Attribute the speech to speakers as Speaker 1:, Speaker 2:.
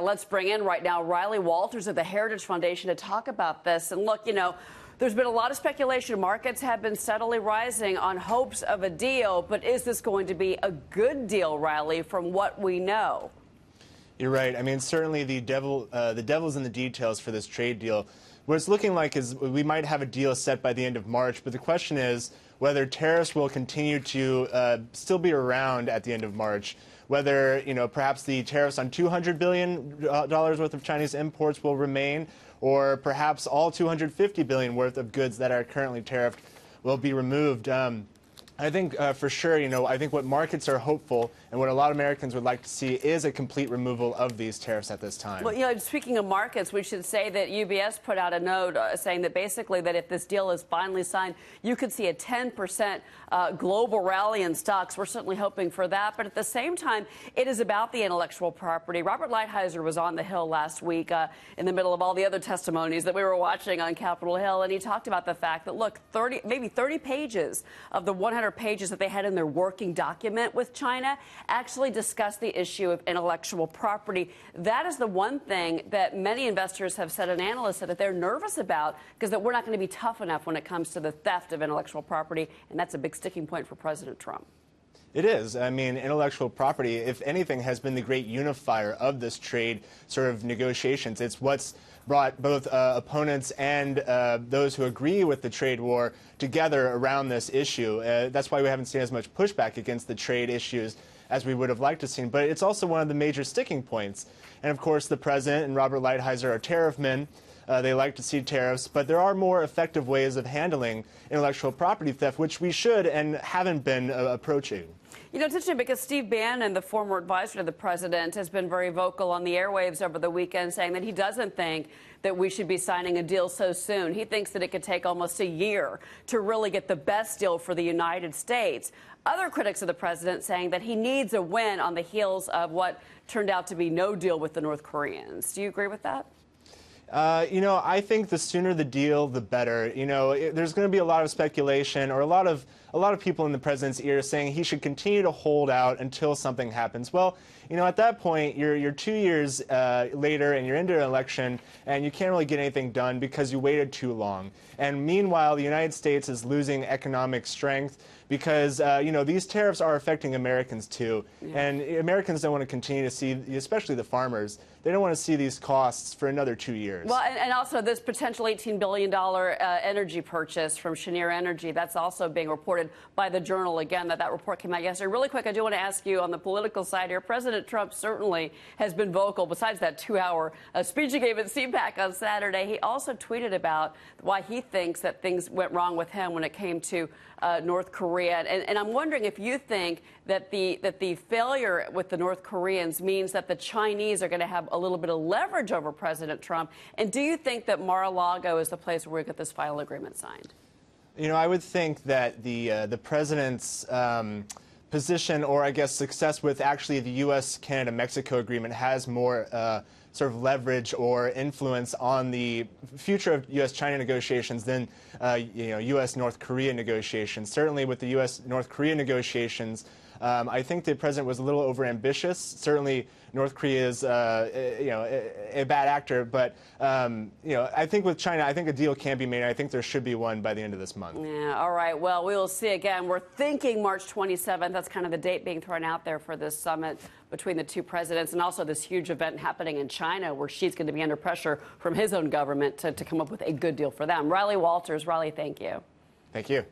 Speaker 1: Let's bring in right now Riley Walters of the Heritage Foundation to talk about this. And look, there's been a lot of speculation. Markets have been steadily rising on hopes of a deal. But is this going to be a good deal, Riley, from what we know?
Speaker 2: You're right. I mean, certainly the devil's in the details for this trade deal. What it's looking like is we might have a deal set by the end of March. But the question is whether tariffs will continue to still be around at the end of March. Whether, perhaps the tariffs on $200 billion worth of Chinese imports will remain, or perhaps all $250 billion worth of goods that are currently tariffed will be removed. I think for sure, I think what markets are hopeful and what a lot of Americans would like to see is a complete removal of these tariffs at this time.
Speaker 1: Well, speaking of markets, we should say that UBS put out a note saying that basically that if this deal is finally signed, you could see a 10% global rally in stocks. We're certainly hoping for that. But at the same time, it is about the intellectual property. Robert Lighthizer was on the Hill last week in the middle of all the other testimonies that we were watching on Capitol Hill. And he talked about the fact that, look, maybe 30 pages of the 100 pages that they had in their working document with China actually discuss the issue of intellectual property. That is the one thing that many investors have said and analysts said that they're nervous about, because that we're not going to be tough enough when it comes to the theft of intellectual property. And that's a big sticking point for President Trump.
Speaker 2: It is. I mean, intellectual property, if anything, has been the great unifier of this trade sort of negotiations. It's what's brought both opponents and those who agree with the trade war together around this issue. That's why we haven't seen as much pushback against the trade issues as we would have liked to see. But it's also one of the major sticking points. And of course, the president and Robert Lighthizer are tariff men. They like to see tariffs, but there are more effective ways of handling intellectual property theft, which we should and haven't been approaching.
Speaker 1: It's interesting because Steve Bannon, the former advisor to the president, has been very vocal on the airwaves over the weekend, saying that he doesn't think that we should be signing a deal so soon. He thinks that it could take almost a year to really get the best deal for the United States. Other critics of the president saying that he needs a win on the heels of what turned out to be no deal with the North Koreans. Do you agree with that?
Speaker 2: I think the sooner the deal, the better. There's going to be a lot of speculation, or a lot of people in the president's ear saying he should continue to hold out until something happens. Well, at that point, you're 2 years later, and you're into an election, and you can't really get anything done because you waited too long. And meanwhile, the United States is losing economic strength because these tariffs are affecting Americans too, and Americans don't want to continue to see, especially the farmers, they don't want to see these costs for another 2 years.
Speaker 1: Well, and also this potential $18 billion energy purchase from Cheniere Energy, that's also being reported by the Journal again, that report came out yesterday. Really quick, I do want to ask you on the political side here, President Trump certainly has been vocal. Besides that 2-hour speech he gave at CPAC on Saturday, he also tweeted about why he thinks that things went wrong with him when it came to North Korea. And I'm wondering if you think that the failure with the North Koreans means that the Chinese are going to have a little bit of leverage over President Trump. And do you think that Mar-a-Lago is the place where we get this final agreement signed?
Speaker 2: I would think that the president's position, or I guess success with actually the U.S.-Canada-Mexico agreement, has more sort of leverage or influence on the future of U.S.-China negotiations than U.S.-North Korea negotiations. Certainly with the U.S.-North Korea negotiations, I think the president was a little overambitious. Certainly, North Korea is, a bad actor. But, I think with China, I think a deal can be made. I think there should be one by the end of this month.
Speaker 1: Yeah, all right. Well, we will see again. We're thinking March 27th. That's kind of the date being thrown out there for this summit between the two presidents, and also this huge event happening in China where Xi's going to be under pressure from his own government to come up with a good deal for them. Riley Walters. Riley, thank you.
Speaker 2: Thank you.